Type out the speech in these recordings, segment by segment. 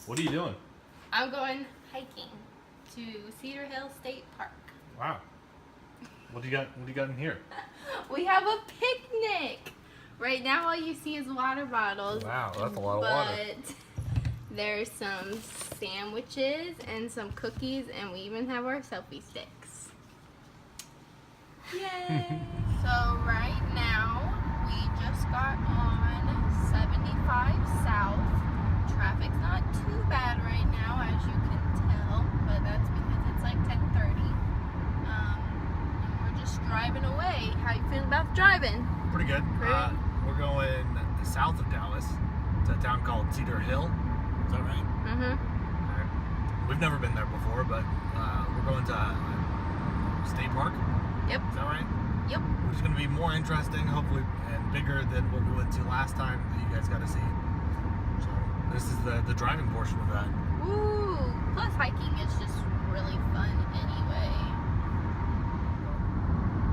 What are you doing? I'm going hiking to Cedar Hill State Park. Wow. What do you got in here? We have a picnic! Right now all you see is water bottles. Wow, that's a lot of water. But there's some sandwiches and some cookies, and we even have our selfie sticks. Yay! So right now we just got on 75 South. Traffic's not too bad right now, as you can tell, but that's because it's like 10:30. And we're just driving away. How you feeling about the driving? Pretty good. We're going south of Dallas to a town called Cedar Hill. Is that right? Mm-hmm. Right. We've never been there before, but we're going to State Park. Yep. Is that right? Yep. Which is going to be more interesting, hopefully, and bigger than what we went to last time that you guys got to see. So this is the driving portion of that. Woo! Plus hiking is just really fun anyway.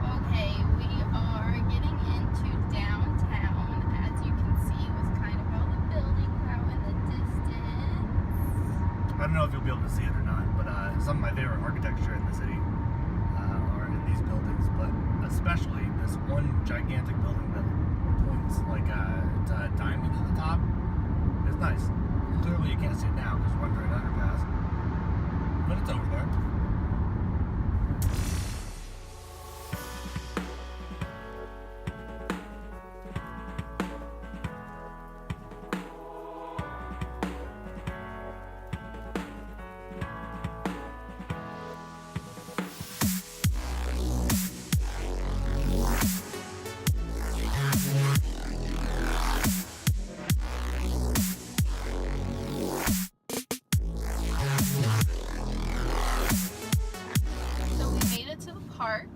Okay, we are getting into downtown. As you can see, with kind of all the buildings out in the distance. I don't know if you'll be able to see it or not, but some of my favorite architecture in the city are in these buildings, but especially this one gigantic building that points like a diamond at the top. It's nice. Clearly you can't see it now because we're under an underpass, but it's over there. Park,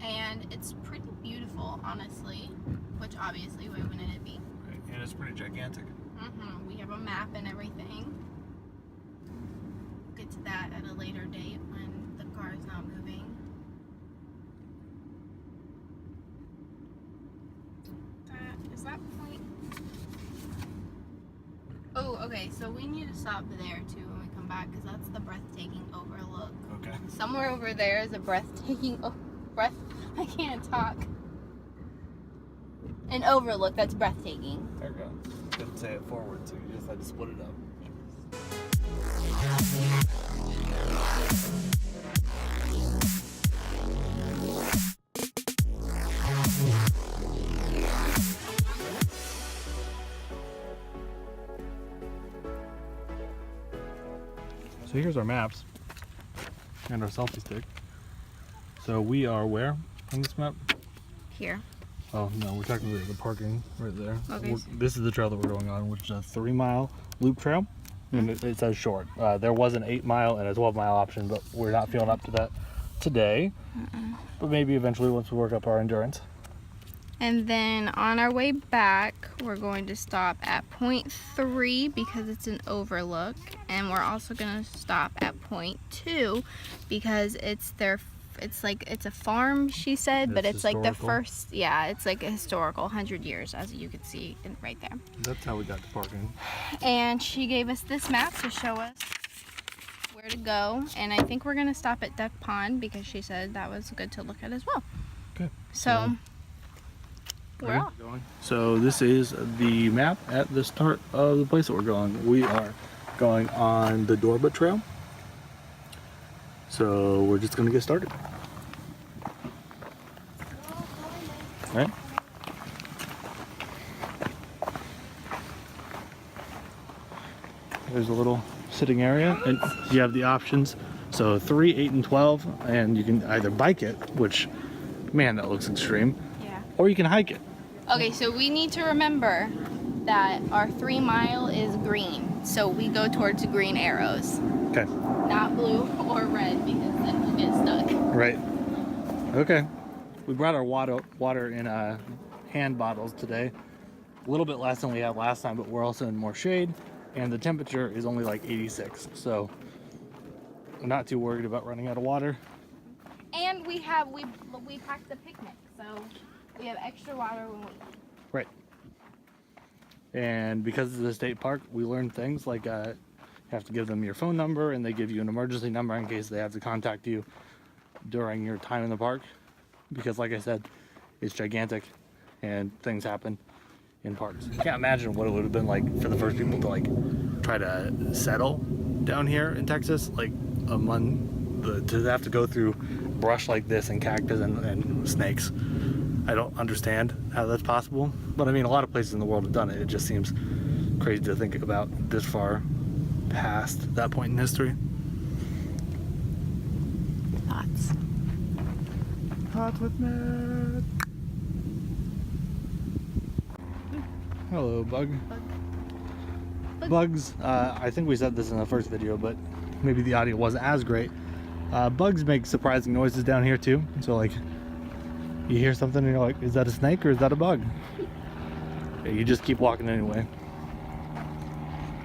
and it's pretty beautiful, honestly, which obviously why wouldn't it be? Right. And it's pretty gigantic. We have a map and everything. We'll get to that at a later date when the car is not moving. Is that point? Oh, okay, so we need to stop there too when we come back, because that's the breathtaking overlook. Okay. Somewhere over there is a breathtaking I can't talk. An overlook that's breathtaking. There we go. Didn't say it forward, so you just had to split it up. So here's our maps and our selfie stick. So we are where on this map? Here. Oh no, we're talking about the parking right there. Okay. This is the trail that we're going on, which is a 3-mile loop trail, and it says short. There was an 8-mile and a 12-mile option, but we're not feeling up to that today. But maybe eventually once we work up our endurance. And then on our way back, we're going to stop at point 3 because it's an overlook, and we're also going to stop at point 2 because it's a farm, she said, but it's like the first, yeah, it's like a historical 100 years, as you can see right there. That's how we got to parking. And she gave us this map to show us where to go, and I think we're going to stop at Duck Pond because she said that was good to look at as well. Okay. So we're off. So this is the map at the start of the place that we're going. We are going on the Dorba Trail. So we're just going to get started. All right. There's a little sitting area, and you have the options. So 3, 8, and 12, and you can either bike it, which, man, that looks extreme. Yeah. Or you can hike it. Okay, so we need to remember that our 3-mile is green, so we go towards the green arrows. Okay. Not blue or red, because then we'll get stuck. Right. Okay. We brought our water in hand bottles today. A little bit less than we had last time, but we're also in more shade, and the temperature is only like 86, so I'm not too worried about running out of water. And we packed a picnic, so we have extra water when we eat. Right. And because it's a state park, we learned things like have to give them your phone number, and they give you an emergency number in case they have to contact you during your time in the park. Because like I said, it's gigantic and things happen in parks. I can't imagine what it would have been like for the first people to like try to settle down here in Texas, like to have to go through brush like this and cactus and snakes. I don't understand how that's possible, but I mean, a lot of places in the world have done it. It just seems crazy to think about this far past that point in history. Thoughts? Thoughts with Matt. Hello, Bug. Bugs, I think we said this in the first video, but maybe the audio wasn't as great. Bugs make surprising noises down here too. So like, you hear something and you're like, is that a snake or is that a bug? You just keep walking anyway.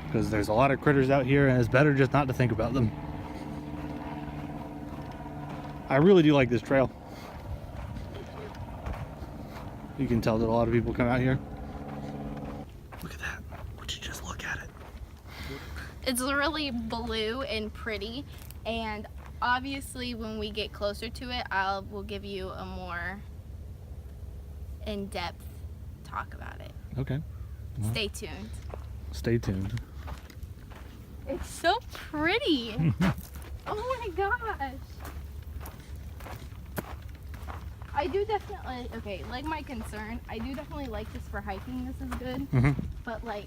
Because there's a lot of critters out here and it's better just not to think about them. I really do like this trail. You can tell that a lot of people come out here. Look at that. Would you just look at it? It's really blue and pretty, and obviously when we get closer to it, we'll give you a more in-depth talk about it. Okay. Well, stay tuned. Stay tuned. It's so pretty. Oh my gosh. I do definitely, okay, like my concern, I do definitely like this for hiking. This is good. Mm-hmm. But like,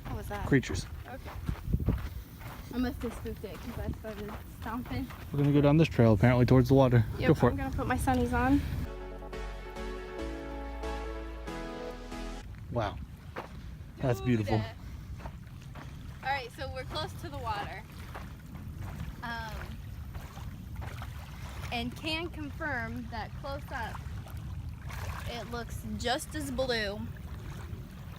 what was that? Creatures. Okay. I must have spooked it because I started stomping. We're gonna go down this trail apparently towards the water. Yep, Go for I'm it. gonna put my sunnies on. Wow. That's beautiful. Alright, so we're close to the water. And can confirm that close up, it looks just as blue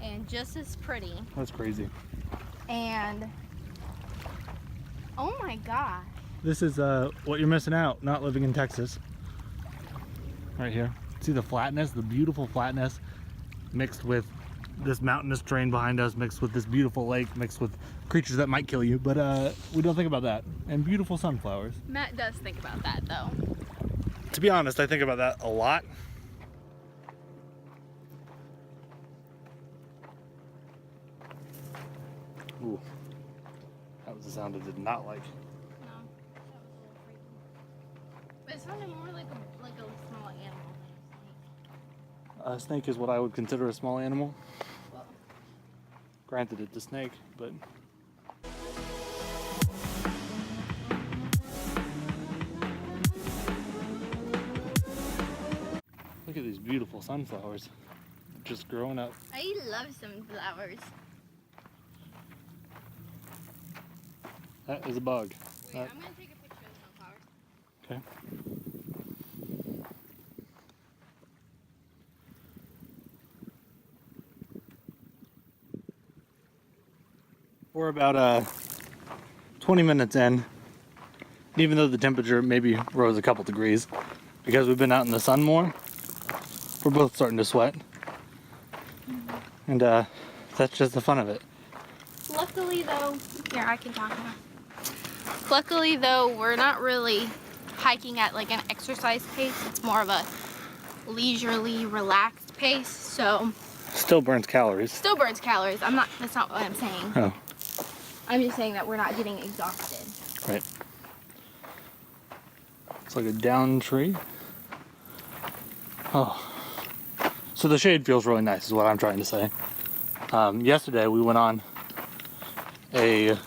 and just as pretty. That's crazy. And oh my gosh. This is what you're missing out, not living in Texas. Right here. See the flatness, the beautiful flatness mixed with this mountainous terrain behind us, mixed with this beautiful lake, mixed with creatures that might kill you, but we don't think about that. And beautiful sunflowers. Matt does think about that though. To be honest, I think about that a lot. Ooh. That was a sound I did not like. No, that was a little freaky. But it sounded more like a small animal than a snake. A snake is what I would consider a small animal. Well, Granted, it's a snake, but... Look at these beautiful sunflowers just growing up. I love sunflowers. That is a bug. Wait, I'm gonna take a picture of the sunflowers. Okay. We're about 20 minutes in, even though the temperature maybe rose a couple degrees, because we've been out in the sun more. We're both starting to sweat, and that's just the fun of it. Luckily though, here I can talk now. Luckily though, we're not really hiking at like an exercise pace. It's more of a leisurely, relaxed pace. So Still burns calories. still burns calories. That's not what I'm saying. Oh, I'm just saying that we're not getting exhausted. right. It's like a down tree. Oh. So the shade feels really nice is what I'm trying to say. Yesterday we went on a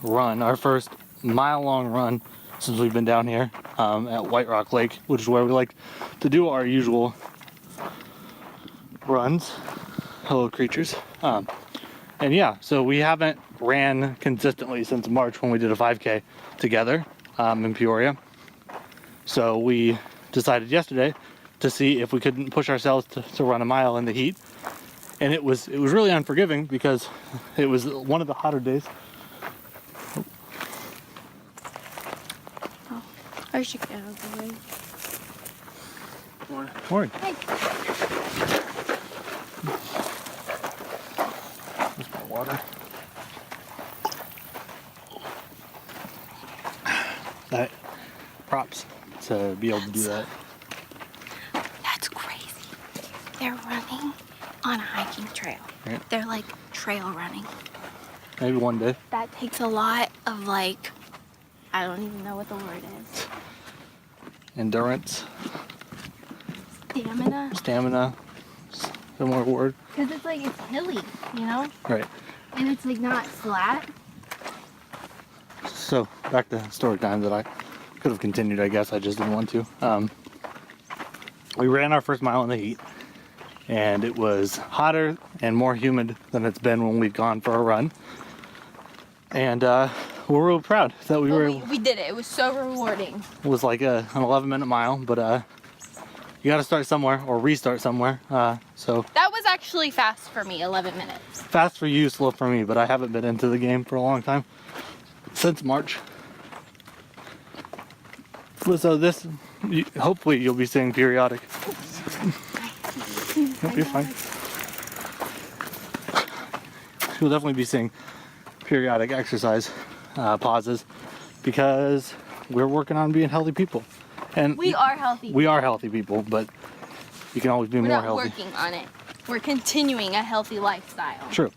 run, our first mile-long run since we've been down here at White Rock Lake, which is where we like to do our usual runs. Hello, creatures. And yeah, so we haven't ran consistently since March when we did a 5K together in Peoria. So we decided yesterday to see if we couldn't push ourselves to run a mile in the heat. And it was really unforgiving because it was one of the hotter days. Oh, I should get out of the way. Morning. Hey. water. That props to be able to do that. That's crazy. They're running on a hiking trail. Right. They're like trail running. Maybe one day. That takes a lot of like, I don't even know what the word is. Endurance. Stamina. Similar word. Because it's like, it's hilly, you know? Right. And it's like not flat. So back to story time that I could have continued, I guess. I just didn't want to. We ran our first mile in the heat, and it was hotter and more humid than it's been when we've gone for a run. And we're real proud that we were able. We did it. It was so rewarding. It was like an 11-minute mile, but you got to start somewhere or restart somewhere. So That was actually fast for me, 11 minutes. fast for you, slow for me, but I haven't been into the game for a long time. Since March. So this, hopefully you'll be seeing periodic. You'll be fine. You'll definitely be seeing periodic exercise pauses because we're working on being healthy people. And We are healthy. we are healthy people, but you can always be We're more not healthy. working on it. We're continuing a healthy lifestyle. True.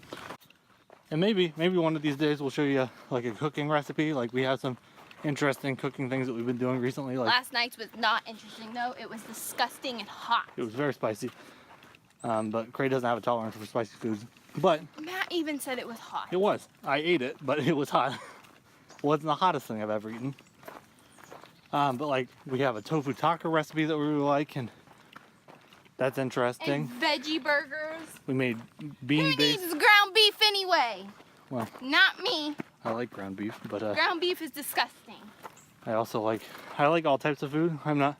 And maybe one of these days we'll show you like a cooking recipe. Like we have some interesting cooking things that we've been doing recently. Like Last night's was not interesting though. It was disgusting and hot. it was very spicy. But Cray doesn't have a tolerance for spicy foods. But Matt even said it was hot. it was. I ate it, but it was hot. Wasn't the hottest thing I've ever eaten. But like we have a tofu taco recipe that we really like, and that's interesting. And veggie burgers. We made Who bean-based. needs ground beef anyway? Well, Not me. I like ground beef, but Ground beef is disgusting. I also like all types of food. I'm not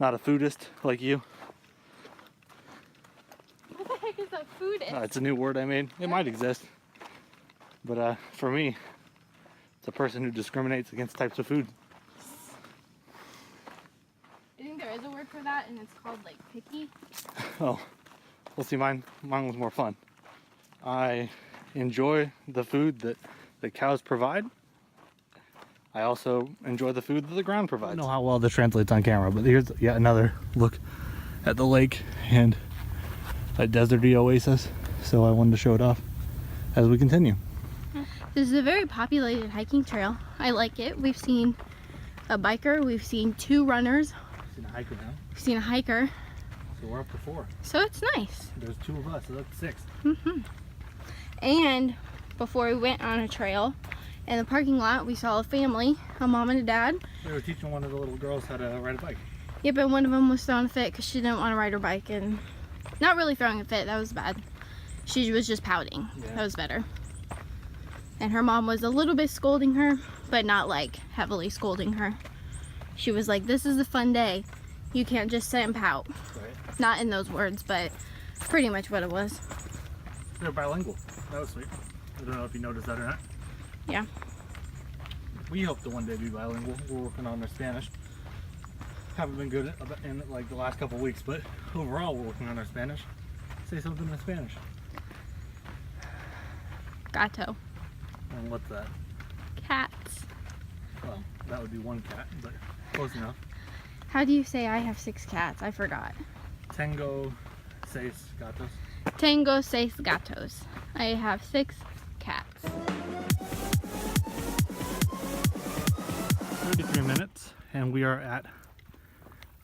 a foodist like you. What the heck is a foodist? It's a new word I made. It might exist, but for me, it's a person who discriminates against types of food. I think there is a word for that, and it's called like picky. Oh, well, see, mine was more fun. I enjoy the food that the cows provide. I also enjoy the food that the ground provides. I don't know how well this translates on camera, but here's yet another look at the lake and a deserty oasis. So I wanted to show it off as we continue. This is a very populated hiking trail. I like it. We've seen a biker. We've seen 2 runners. Seen a hiker now. We've seen a hiker. So we're up to 4. So it's nice. There's 2 of us, so that's 6. And before we went on a trail, in the parking lot, we saw a family, a mom and a dad. They were teaching one of the little girls how to ride a bike. Yep, and one of them was throwing a fit because she didn't want to ride her bike, and not really throwing a fit, that was bad. She was just pouting. Yeah. That was better. And her mom was a little bit scolding her, but not like heavily scolding her. She was like, this is a fun day. You can't just sit and pout. Right. Not in those words, but pretty much what it was. They're bilingual. That was sweet. I don't know if you noticed that or not. Yeah. We hope to one day be bilingual. We're working on their Spanish. Haven't been good in like the last couple weeks, but overall we're working on our Spanish. Say something in Spanish. Gato. And what's that? Cats. Well, that would be 1 cat, but close enough. How do you say I have 6 cats? I forgot. Tengo 6 gatos. Tengo 6 gatos. I have 6 cats. 33 minutes, and we are at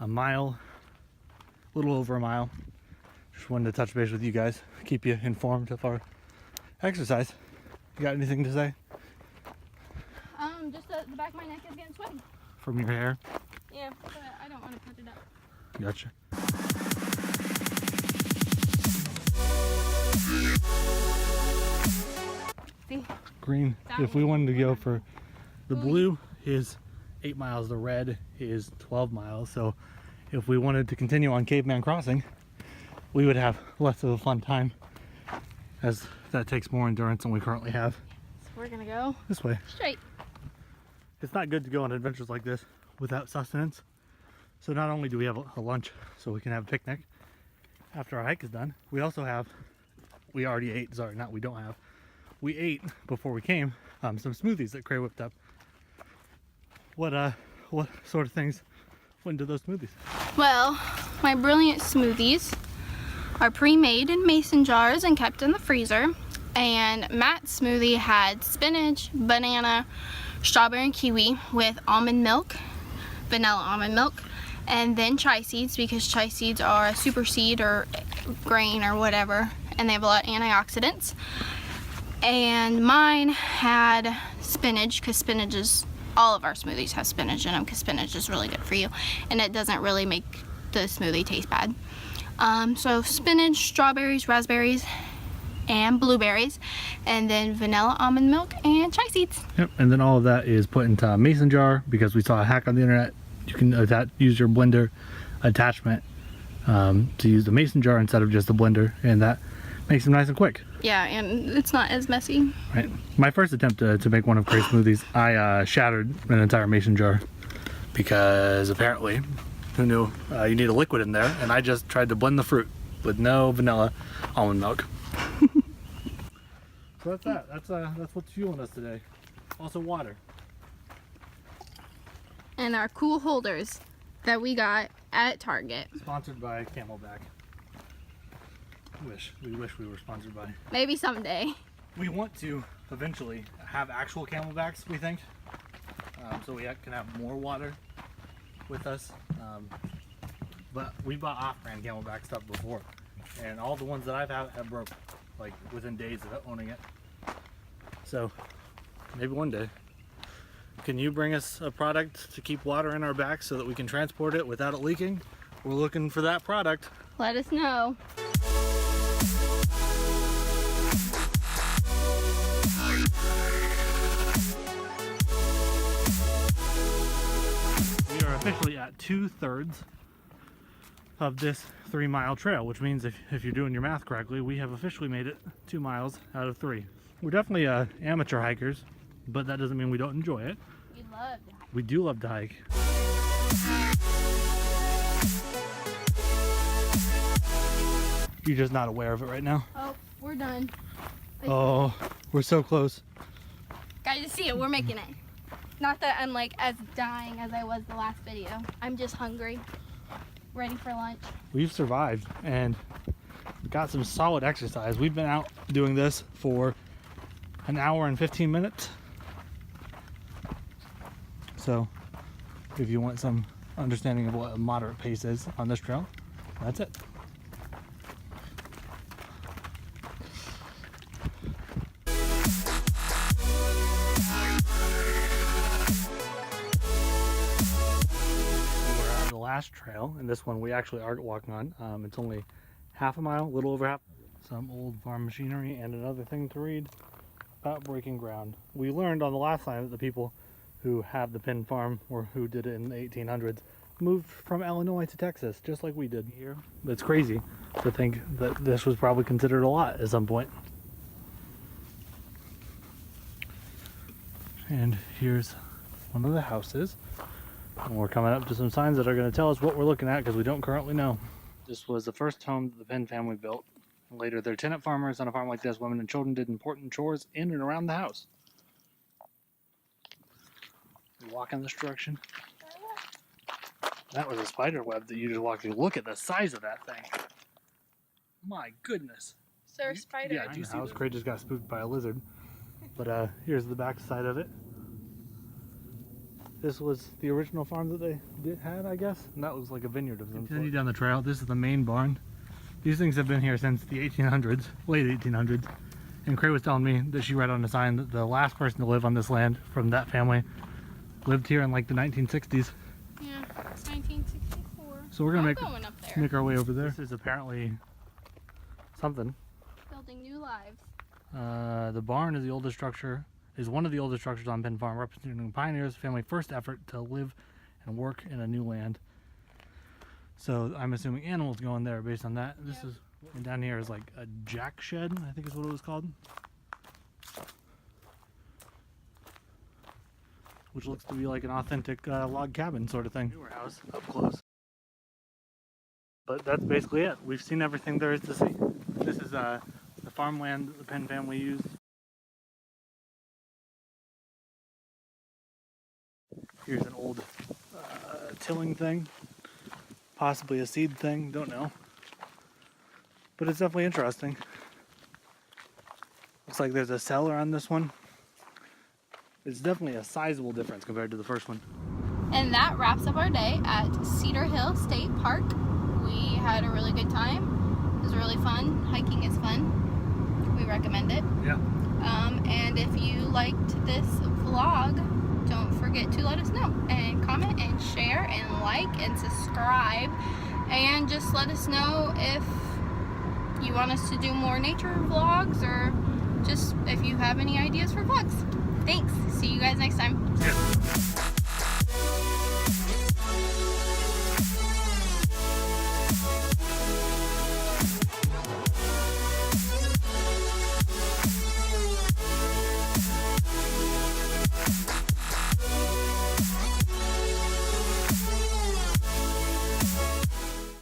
a mile, a little over a mile. Just wanted to touch base with you guys, keep you informed of our exercise. You got anything to say? Just the back of my neck is getting sweaty. From your hair? Yeah, but I don't want to put it up. Gotcha. See? Green. If we wanted to go for the blue is 8 miles, the red is 12 miles. So if we wanted to continue on Caveman Crossing, we would have less of a fun time, as that takes more endurance than we currently have. So we're gonna go This way. straight. It's not good to go on adventures like this without sustenance. So not only do we have a lunch so we can have a picnic after our hike is done, we also have, we already ate, sorry, not we don't have, we ate before we came some smoothies that Cray whipped up. What sort of things went into those smoothies? Well, my brilliant smoothies are pre-made in mason jars and kept in the freezer. And Matt's smoothie had spinach, banana, strawberry and kiwi with almond milk, vanilla almond milk, and then chia seeds, because chia seeds are a super seed or grain or whatever, and they have a lot of antioxidants. And mine had spinach, because spinach is, all of our smoothies have spinach in them because spinach is really good for you, and it doesn't really make the smoothie taste bad. So spinach, strawberries, raspberries, and blueberries, and then vanilla almond milk and chia seeds. Yep, and then all of that is put into a mason jar because we saw a hack on the internet. You can use your blender attachment to use the mason jar instead of just the blender, and that makes them nice and quick. Yeah, and it's not as messy. Right. My first attempt to make one of Cray's smoothies, I shattered an entire mason jar because apparently, who knew, you need a liquid in there, and I just tried to blend the fruit with no vanilla almond milk. So that's that. That's what's fueling us today. Also water. And our cool holders that we got at Target. Sponsored by Camelback. We wish we were sponsored by. Maybe someday. We want to eventually have actual Camelbacks, we think, so we can have more water with us. But we bought off-brand Camelback stuff before, and all the ones that I've had have broke like within days of owning it. So maybe one day. Can you bring us a product to keep water in our backs so that we can transport it without it leaking? We're looking for that product. Let us know. We are officially at 2/3 of this 3-mile trail, which means if you're doing your math correctly, we have officially made it 2 miles out of 3. We're definitely amateur hikers, but that doesn't mean we don't enjoy it. We love to hike. We do love to hike. You're just not aware of it right now. Oh, we're done. Oh, we're so close. Guys, you see it, we're making it. Not that I'm like as dying as I was the last video. I'm just hungry. Ready for lunch. We've survived and got some solid exercise. We've been out doing this for an hour and 15 minutes. So if you want some understanding of what a moderate pace is on this trail, that's it. We're on the last trail, and this one we actually are walking on. It's only half a mile, a little over half. Some old farm machinery and another thing to read about breaking ground. We learned on the last time that the people who have the Penn Farm, or who did it in the 1800s, moved from Illinois to Texas, just like we did here. But it's crazy to think that this was probably considered a lot at some point. And here's one of the houses. And we're coming up to some signs that are going to tell us what we're looking at, because we don't currently know. This was the first home that the Penn family built. Later, they're tenant farmers. On a farm like this, women and children did important chores in and around the house. You walk in this direction. That was a spider web that you just walked through. Look at the size of that thing. My goodness. Sir, spider. Yeah, do you see? Craig just got spooked by a lizard. But here's the back side of it. This was the original farm that they had, I guess. And that looks like a vineyard of some sort. Continue down the trail. This is the main barn. These things have been here since the 1800s, late 1800s. And Cray was telling me that she read on a sign that the last person to live on this land from that family lived here in like the 1960s. Yeah, it's 1964. So we're gonna going up there. make our way over there. This is apparently something. Building new lives. The barn is one of the oldest structures on Penn Farm, representing pioneers' family first effort to live and work in a new land. So I'm assuming animals go in there based on that. This is, and down here is like a jack shed, I think is what it was called. Which looks to be like an authentic log cabin sort of thing. Newer house up close. But that's basically it. We've seen everything there is to see. This is the farmland that the Penn family used Here's an old tilling thing, possibly a seed thing, don't know. But it's definitely interesting. Looks like there's a cellar on this one. It's definitely a sizable difference compared to the first one. And that wraps up our day at Cedar Hill State Park. We had a really good time. It was really fun. Hiking is fun. We recommend it. Yeah. And if you liked this vlog, don't forget to let us know. And comment and share and like and subscribe. And just let us know if you want us to do more nature vlogs or just if you have any ideas for vlogs. Thanks. See you guys next time. Yeah.